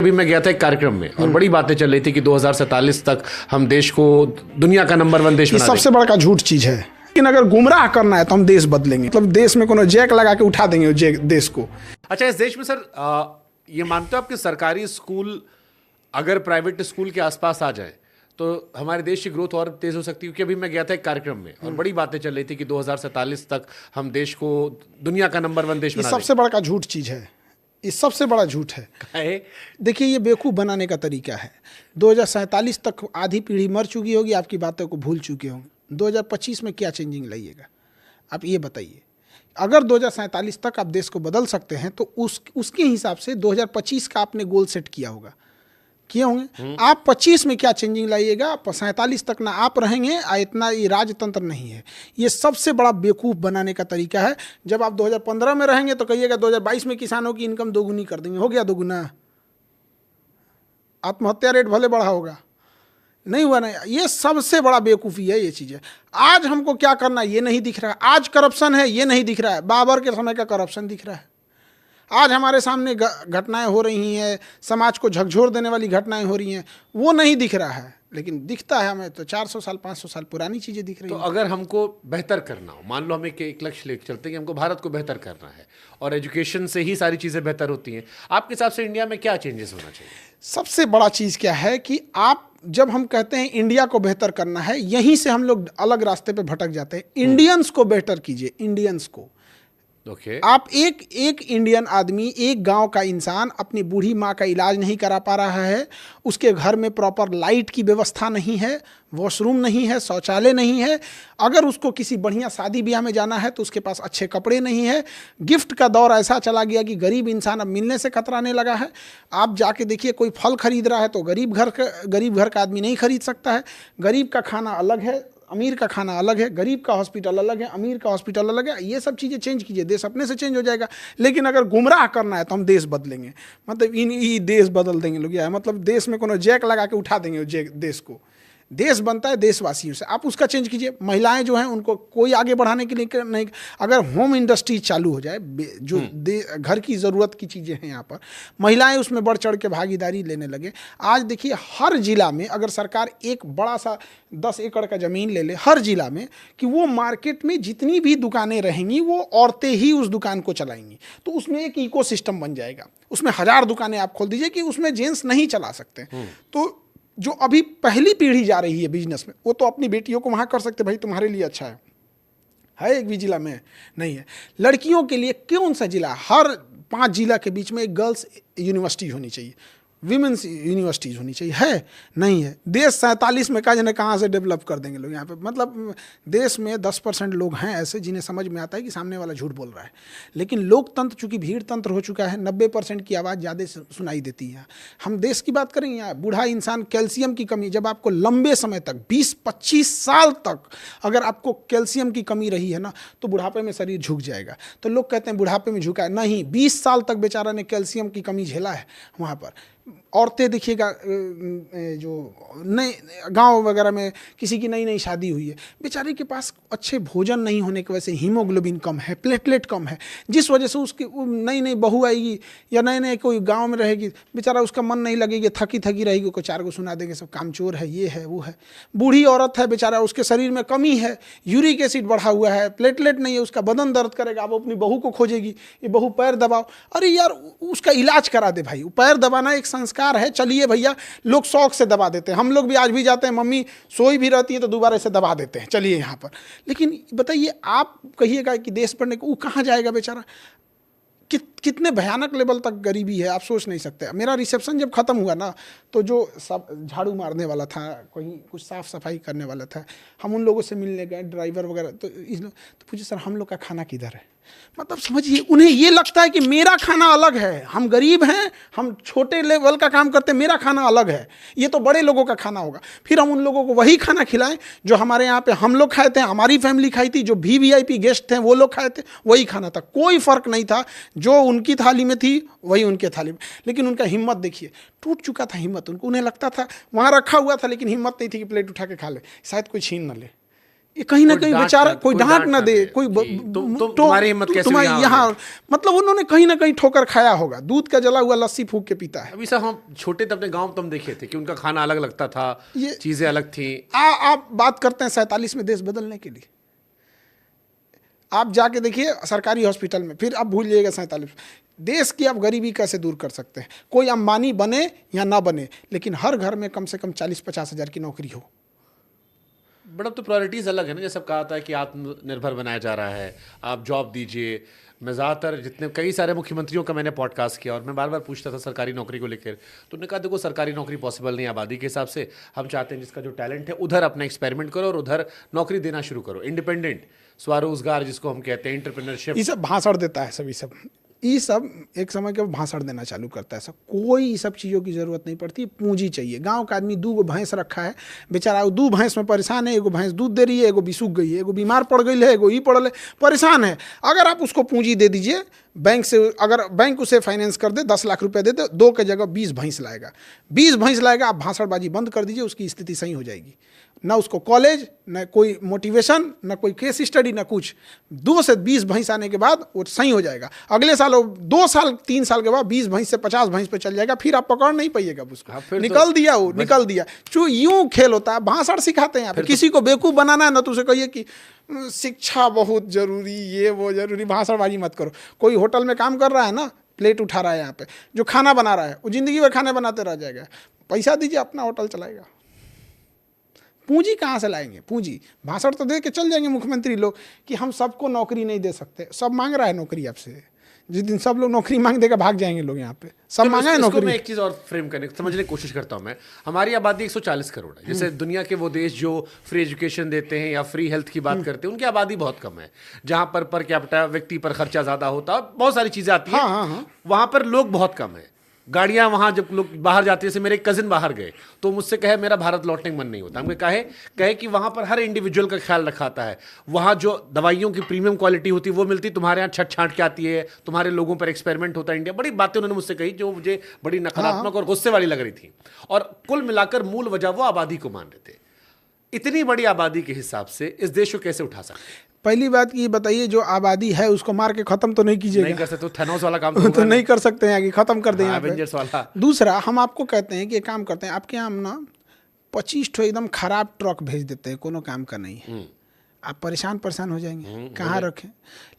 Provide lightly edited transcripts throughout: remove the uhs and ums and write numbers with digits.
अभी मैं गया था एक कार्यक्रम में और बड़ी बातें चल रही थी कि 2047 तक हम देश को दुनिया का नंबर 1 देश ये बना सबसे बड़ा झूठ चीज है। लेकिन अगर गुमराह करना है तो हम देश बदलेंगे, मतलब देश में कोनो जैक लगा के उठा देंगे देश को। अच्छा, इस देश में सर ये मानते हो आप कि सरकारी स्कूल अगर प्राइवेट स्कूल के आसपास आ जाए तो हमारे देश की ग्रोथ और तेज हो सकती है? क्योंकि अभी मैं गया था एक कार्यक्रम में और बड़ी बातें चल रही थी कि 2047 तक हम देश को दुनिया का नंबर 1 देश ये बना सबसे बड़ा झूठ चीज है। ये सबसे बड़ा झूठ है। देखिए, ये बेवकूफ़ बनाने का तरीका है। 2047 तक आधी पीढ़ी मर चुकी होगी, आपकी बातों को भूल चुके होंगे। 2025 में क्या चेंजिंग लाइएगा आप ये बताइए। अगर 2047 तक आप देश को बदल सकते हैं तो उसके हिसाब से 2025 का आपने गोल सेट किया होगा, किए होंगे। आप 25 में क्या चेंजिंग लाइएगा, 47 तक ना आप रहेंगे, इतना ये राजतंत्र नहीं है। ये सबसे बड़ा बेवकूफ़ बनाने का तरीका है। जब आप 2015 में रहेंगे तो कहिएगा 2022 में किसानों की इनकम दोगुनी कर देंगे। हो गया दोगुना? आत्महत्या रेट भले बढ़ा होगा, नहीं हुआ ना। ये सबसे बड़ा बेवकूफ़ी है ये चीज़ है। आज हमको क्या करना ये नहीं दिख रहा है। आज करप्शन है ये नहीं दिख रहा है। बाबर के समय का करप्शन दिख रहा है। आज हमारे सामने घटनाएं हो रही हैं, समाज को झकझोर देने वाली घटनाएं हो रही हैं, वो नहीं दिख रहा है। लेकिन दिखता है हमें तो 400 साल 500 साल पुरानी चीज़ें दिख रही हैं। तो अगर हमको बेहतर करना हो, मान लो हमें एक लक्ष्य लेकर चलते हैं कि हमको भारत को बेहतर करना है और एजुकेशन से ही सारी चीज़ें बेहतर होती हैं, आपके हिसाब से इंडिया में क्या चेंजेस होना चाहिए? सबसे बड़ा चीज़ क्या है कि आप जब हम कहते हैं इंडिया को बेहतर करना है, यहीं से हम लोग अलग रास्ते पे भटक जाते हैं। इंडियंस को बेहतर कीजिए, इंडियंस को। आप एक इंडियन आदमी, एक गांव का इंसान अपनी बूढ़ी माँ का इलाज नहीं करा पा रहा है, उसके घर में प्रॉपर लाइट की व्यवस्था नहीं है, वॉशरूम नहीं है, शौचालय नहीं है। अगर उसको किसी बढ़िया शादी ब्याह में जाना है तो उसके पास अच्छे कपड़े नहीं है। गिफ्ट का दौर ऐसा चला गया कि गरीब इंसान अब मिलने से कतराने लगा है। आप जाके देखिए, कोई फल खरीद रहा है तो गरीब घर का आदमी नहीं खरीद सकता है। गरीब का खाना अलग है, अमीर का खाना अलग है। गरीब का हॉस्पिटल अलग है, अमीर का हॉस्पिटल अलग है। ये सब चीज़ें चेंज कीजिए, देश अपने से चेंज हो जाएगा। लेकिन अगर गुमराह करना है तो हम देश बदलेंगे, मतलब ये देश बदल देंगे लोग। या मतलब देश में कोनो जैक लगा के उठा देंगे देश को। देश बनता है देशवासियों से। आप उसका चेंज कीजिए। महिलाएं जो हैं उनको कोई आगे बढ़ाने के लिए नहीं। अगर होम इंडस्ट्री चालू हो जाए, जो घर की ज़रूरत की चीज़ें हैं यहाँ पर, महिलाएं उसमें बढ़ चढ़ के भागीदारी लेने लगे। आज देखिए, हर जिला में अगर सरकार एक बड़ा सा 10 एकड़ का ज़मीन ले ले हर जिला में, कि वो मार्केट में जितनी भी दुकानें रहेंगी वो औरतें ही उस दुकान को चलाएंगी, तो उसमें एक इकोसिस्टम बन जाएगा। उसमें 1000 दुकानें आप खोल दीजिए कि उसमें जेंट्स नहीं चला सकते। तो जो अभी पहली पीढ़ी जा रही है बिजनेस में, वो तो अपनी बेटियों को वहाँ कर सकते, भाई तुम्हारे लिए अच्छा है एक भी जिला में नहीं है। लड़कियों के लिए कौन सा जिला? हर 5 जिला के बीच में एक गर्ल्स यूनिवर्सिटी होनी चाहिए, विमेंस यूनिवर्सिटीज़ होनी चाहिए। है नहीं है। देश 47 में कहाँ से डेवलप कर देंगे लोग यहाँ पे। मतलब देश में 10% लोग हैं ऐसे जिन्हें समझ में आता है कि सामने वाला झूठ बोल रहा है। लेकिन लोकतंत्र चूंकि भीड़ तंत्र हो चुका है, 90% की आवाज़ ज़्यादा सुनाई देती है। हम देश की बात करें, यहाँ बूढ़ा इंसान, कैल्शियम की कमी, जब आपको लंबे समय तक 20-25 साल तक अगर आपको कैल्शियम की कमी रही है ना, तो बुढ़ापे में शरीर झुक जाएगा। तो लोग कहते हैं बुढ़ापे में झुका है, नहीं, 20 साल तक बेचारा ने कैल्शियम की कमी झेला है वहाँ पर। औरतें देखिएगा, जो नए गांव वगैरह में किसी की नई शादी हुई है, बेचारे के पास अच्छे भोजन नहीं होने की वजह से हीमोग्लोबिन कम है, प्लेटलेट कम है, जिस वजह से उसकी नई बहू आएगी या नए कोई गांव में रहेगी, बेचारा उसका मन नहीं लगेगी, थकी रहेगी, कोई 4 को सुना देंगे सब कामचोर है, ये है वो है। बूढ़ी औरत है, बेचारा उसके शरीर में कमी है, यूरिक एसिड बढ़ा हुआ है, प्लेटलेट नहीं है, उसका बदन दर्द करेगा, अब अपनी बहू को खोजेगी, ये बहू पैर दबाओ। अरे यार, उसका इलाज करा दे भाई। पैर दबाना एक संस्कार है, चलिए भैया, लोग शौक से दबा देते हैं। हम लोग भी आज भी जाते हैं, मम्मी सोई भी रहती है तो दोबारा से दबा देते हैं, चलिए यहाँ पर। लेकिन बताइए, आप कहिएगा कि देश बढ़ने को, वो कहाँ जाएगा बेचारा? कितने भयानक लेवल तक गरीबी है, आप सोच नहीं सकते। मेरा रिसेप्शन जब ख़त्म हुआ ना, तो जो सब झाड़ू मारने वाला था, कहीं कुछ साफ़ सफाई करने वाला था, हम उन लोगों से मिलने गए, ड्राइवर वगैरह, तो पूछे सर हम लोग का खाना किधर है? मतलब समझिए, उन्हें ये लगता है कि मेरा खाना अलग है, हम गरीब हैं, हम छोटे लेवल का काम करते हैं, मेरा खाना अलग है, ये तो बड़े लोगों का खाना होगा। फिर हम उन लोगों को वही खाना खिलाएं जो हमारे यहाँ पे हम लोग खाए थे, हमारी फैमिली खाई थी, जो भी VIP गेस्ट थे वो लोग खाए थे, वही खाना था। कोई फ़र्क नहीं था, जो उनकी थाली में थी वही उनके थाली में। लेकिन उनका हिम्मत देखिए, टूट चुका था हिम्मत। उन्हें लगता था वहाँ रखा हुआ था, लेकिन हिम्मत नहीं थी कि प्लेट उठा के खा ले, शायद कोई छीन न ले। ये कहीं ना कोई कहीं डांट बेचारा ना- कोई कोई डांट डांट ना ना दे, दे कोई कि तुम्हारी हिम्मत कैसे तुम्हारे यहाँ यहाँ, मतलब उन्होंने कहीं ना कहीं ठोकर खाया होगा, दूध का जला हुआ लस्सी फूक के पीता है। अभी साहब हम छोटे थे अपने गांव में, तुम देखे थे कि उनका खाना अलग लगता था, ये- चीजें अलग थी। आप बात करते हैं 47 में देश बदलने के लिए, आप जाके देखिए सरकारी हॉस्पिटल में, फिर आप भूल जाइएगा 47 देश की आप गरीबी कैसे दूर कर सकते हैं। कोई अंबानी बने या ना बने, लेकिन हर घर में कम से कम 40-50 हज़ार की नौकरी हो। बट अब तो प्रायोरिटीज़ अलग है ना, जैसे अब कहा था कि आत्मनिर्भर बनाया जा रहा है, आप जॉब दीजिए। मैं ज़्यादातर जितने कई सारे मुख्यमंत्रियों का मैंने पॉडकास्ट किया और मैं बार बार पूछता था सरकारी नौकरी को लेकर, तो उन्होंने कहा देखो सरकारी नौकरी पॉसिबल नहीं आबादी के हिसाब से, हम चाहते हैं जिसका जो टैलेंट है उधर अपना एक्सपेरिमेंट करो और उधर नौकरी देना शुरू करो। इंडिपेंडेंट स्वरोजगार जिसको हम कहते हैं, एंटरप्रेन्योरशिप। ये सब भाषण देता है, सभी सब ये सब एक समय के भाषण देना चालू करता है। सब कोई ये सब चीज़ों की ज़रूरत नहीं पड़ती, पूंजी चाहिए। गांव का आदमी 2 भैंस रखा है, बेचारा 2 भैंस में परेशान है, एगो भैंस दूध दे रही है, एगो बिसूख गई है, एगो बीमार पड़ गई है, एगो ई पड़ल है, परेशान है। अगर आप उसको पूंजी दे दीजिए बैंक से, अगर बैंक उसे फाइनेंस कर दे, 10 लाख रुपए दे दे, 2 के जगह 20 भैंस लाएगा, 20 भैंस लाएगा। आप भाषणबाजी बंद कर दीजिए, उसकी स्थिति सही हो जाएगी। ना उसको कॉलेज, ना कोई मोटिवेशन, ना कोई केस स्टडी, ना कुछ। 2 से 20 भैंस आने के बाद वो सही हो जाएगा। अगले साल 2 साल 3 साल के बाद 20 भैंस से 50 भैंस पे चल जाएगा, फिर आप पकड़ नहीं पाइएगा उसको। निकल दिया वो, निकल दिया। जो यूं खेल होता है, भाषण सिखाते हैं यहाँ पे। किसी को बेवकूफ़ बनाना है ना, तो उसे कहिए कि शिक्षा बहुत जरूरी, ये वो जरूरी, भाषणबाजी मत करो। कोई होटल में काम कर रहा है ना, प्लेट उठा रहा है यहाँ पे, जो खाना बना रहा है वो जिंदगी भर खाने बनाते रह जाएगा। पैसा दीजिए, अपना होटल चलाएगा। पूंजी कहाँ से लाएंगे? पूंजी भाषण तो दे के चल जाएंगे मुख्यमंत्री लोग कि हम सबको नौकरी नहीं दे सकते। सब मांग रहा है नौकरी आपसे, जिस दिन सब लोग नौकरी मांग देगा भाग जाएंगे लोग यहाँ पे। सब मांगा है नौकरी। मैं एक चीज़ और फ्रेम करने समझने की कोशिश करता हूँ मैं। हमारी आबादी 140 करोड़ है। जैसे दुनिया के वो देश जो फ्री एजुकेशन देते हैं या फ्री हेल्थ की बात करते हैं, उनकी आबादी बहुत कम है। जहाँ पर कैपिटा व्यक्ति पर खर्चा ज़्यादा होता है, बहुत सारी चीज़ें आती हैं। वहाँ पर लोग बहुत कम है। गाड़ियां वहां जब लोग बाहर जाते हैं, जैसे मेरे कजिन बाहर गए तो मुझसे कहे मेरा भारत लौटने का मन नहीं होता। हमने कहे कि वहां पर हर इंडिविजुअल का ख्याल रखा आता है। वहां जो दवाइयों की प्रीमियम क्वालिटी होती है वो मिलती, तुम्हारे यहाँ छट छांट के आती है, तुम्हारे लोगों पर एक्सपेरिमेंट होता है। इंडिया बड़ी बातें उन्होंने मुझसे कही जो मुझे बड़ी नकारात्मक और गुस्से वाली लग रही थी, और कुल मिलाकर मूल वजह वो आबादी को मान रहे थे। इतनी बड़ी आबादी के हिसाब से इस देश को कैसे उठा सकते? पहली बात ये बताइए, जो आबादी है उसको मार के खत्म तो नहीं कीजिएगा। नहीं कर सकते, थैनोस वाला काम तो नहीं कर सकते हैं कि खत्म कर दें यहाँ पे। एवेंजर्स वाला। दूसरा, हम आपको कहते हैं कि एक काम करते हैं, आपके यहाँ हम ना 25 ठो एकदम खराब ट्रक भेज देते हैं, कोनो काम का नहीं है। आप परेशान हो जाएंगे, कहाँ रखें।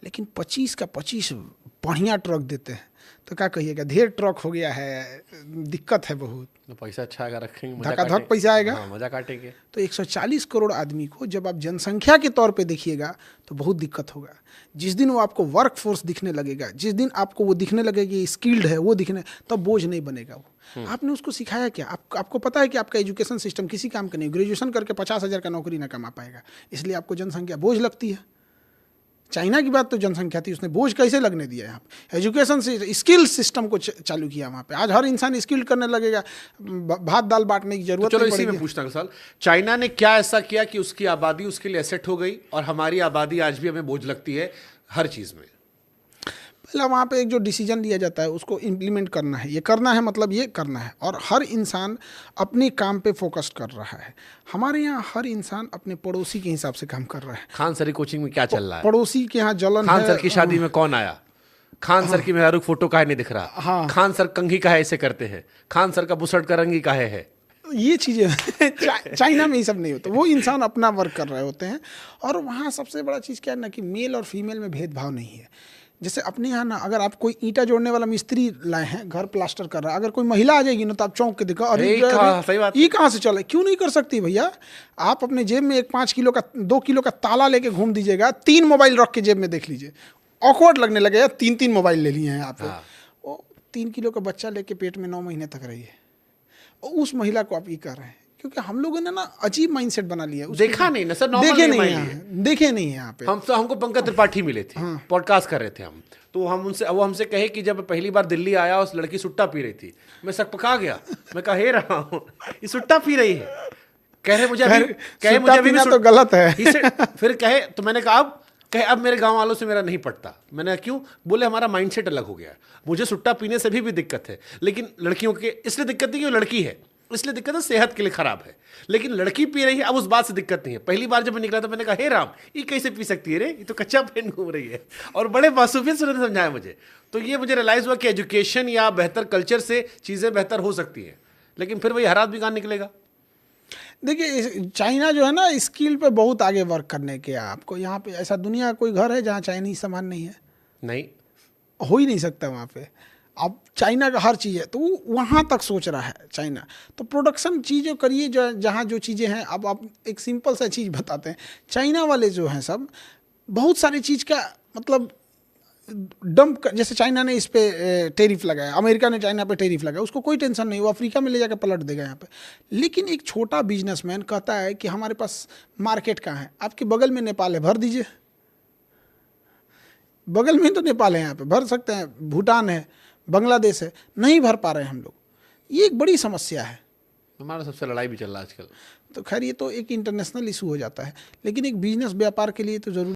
लेकिन 25 का 25 बढ़िया ट्रक देते हैं, तो क्या कहिएगा, ढेर ट्रक हो गया है, दिक्कत है बहुत। तो पैसा अच्छा आएगा, रखेंगे, धकाधक पैसा आएगा। मजा काटेंगे। तो 140 करोड़ आदमी को जब आप जनसंख्या के तौर पे देखिएगा तो बहुत दिक्कत होगा। जिस दिन वो आपको वर्क फोर्स दिखने लगेगा, जिस दिन आपको वो दिखने लगेगा कि स्किल्ड है, वो दिखने, तब बोझ नहीं बनेगा वो। आपने उसको सिखाया क्या? आपको पता है कि आपका एजुकेशन सिस्टम किसी काम का नहीं। ग्रेजुएशन करके 50,000 का नौकरी ना कमा पाएगा, इसलिए आपको जनसंख्या बोझ लगती है। चाइना की बात तो जनसंख्या थी, उसने बोझ कैसे लगने दिया? यहाँ पे एजुकेशन से स्किल सिस्टम को चालू किया वहाँ पे। आज हर इंसान स्किल्ड करने लगेगा, भात दाल बांटने की जरूरत तो चलो नहीं इसी पड़ेगी। में पूछना सवाल, चाइना ने क्या ऐसा किया कि उसकी आबादी उसके लिए एसेट हो गई और हमारी आबादी आज भी हमें बोझ लगती है हर चीज़ में? पहला वहाँ पे एक जो डिसीजन लिया जाता है उसको इम्प्लीमेंट करना है। ये करना है मतलब ये करना है, और हर इंसान अपने काम पे फोकस कर रहा है। हमारे यहाँ हर इंसान अपने पड़ोसी के हिसाब से काम कर रहा है। खान सर की कोचिंग में क्या चल रहा है? पड़ोसी के यहाँ जलन खान है। सर की शादी में कौन आया? खान सर की मेहरारू फोटो काहे नहीं दिख रहा? हाँ। खान सर कंघी काहे ऐसे करते हैं? खान सर का बुसट का रंग ही काहे है? ये चीज़ें चाइना में ये सब नहीं होता। वो इंसान अपना वर्क कर रहे होते हैं। और वहाँ सबसे बड़ा चीज़ क्या है ना, कि मेल और फीमेल में भेदभाव नहीं है। जैसे अपने यहाँ ना, अगर आप कोई ईंटा जोड़ने वाला मिस्त्री लाए हैं, घर प्लास्टर कर रहा है, अगर कोई महिला आ जाएगी ना तो आप चौंक के देखो, अरे सही बात, ये कहाँ से चला? क्यों नहीं कर सकती भैया? आप अपने जेब में एक 5 किलो का 2 किलो का ताला लेके घूम दीजिएगा, 3 मोबाइल रख के जेब में देख लीजिए, ऑकवर्ड लगने लगेगा। 3 मोबाइल ले लिए हैं आप। वो 3 किलो का बच्चा लेके पेट में 9 महीने तक रही है, उस महिला को आप ये कर रहे हैं। क्योंकि हम लोगों ने ना अजीब माइंडसेट बना लिया। देखा नहीं ना सर, देखे नहीं है यहाँ पे। हमको पंकज त्रिपाठी मिले थे, पॉडकास्ट कर रहे थे हम, तो वो हमसे कहे कि जब पहली बार दिल्ली आया उस लड़की सुट्टा पी रही थी, मैं सकपका गया। मैं कह हे रहा हूँ ये सुट्टा पी रही है। कह रहे मुझे अभी भी तो गलत है। फिर कहे तो मैंने कहा अब मेरे गांव वालों से मेरा नहीं पड़ता। मैंने क्यों? बोले हमारा माइंडसेट अलग हो गया। मुझे सुट्टा पीने से भी दिक्कत है, लेकिन लड़कियों के इसलिए दिक्कत नहीं कि वो लड़की है, इसलिए दिक्कत है, सेहत के लिए खराब है। लेकिन लड़की पी रही है, अब उस बात से दिक्कत नहीं है। पहली बार जब मैं निकला था मैंने कहा हे राम, ये कैसे पी सकती है रे, ये तो कच्चा पेन घूम रही है। और बड़े मासूमियत से उन्होंने समझाया मुझे। तो ये मुझे रियलाइज हुआ कि एजुकेशन या बेहतर कल्चर से चीज़ें बेहतर हो सकती हैं, लेकिन फिर वही हालात भी कहाँ निकलेगा। देखिए चाइना जो है ना, स्किल पे बहुत आगे वर्क करने के। आपको यहाँ पे ऐसा दुनिया का कोई घर है जहाँ चाइनीज सामान नहीं है? नहीं, हो ही नहीं सकता वहाँ पे। अब चाइना का हर चीज़ है, तो वो वहाँ तक सोच रहा है चाइना। तो प्रोडक्शन चीज़ें करिए जो जहाँ जो चीज़ें हैं। अब आप एक सिंपल सा चीज़ बताते हैं, चाइना वाले जो हैं सब बहुत सारी चीज़ का मतलब डंप, जैसे चाइना ने इस पे टेरिफ लगाया, अमेरिका ने चाइना पे टेरिफ लगाया, उसको कोई टेंशन नहीं, वो अफ्रीका में ले जाकर पलट देगा यहाँ पे। लेकिन एक छोटा बिजनेसमैन कहता है कि हमारे पास मार्केट कहाँ है, आपके बगल में नेपाल है, भर दीजिए। बगल में तो नेपाल है, यहाँ पे भर सकते हैं, भूटान है, बांग्लादेश है, नहीं भर पा रहे हैं हम लोग। ये एक बड़ी समस्या है। हमारा सबसे लड़ाई भी चल रहा है आजकल। तो खैर ये तो एक इंटरनेशनल इशू हो जाता है, लेकिन एक बिजनेस व्यापार के लिए तो जरूरी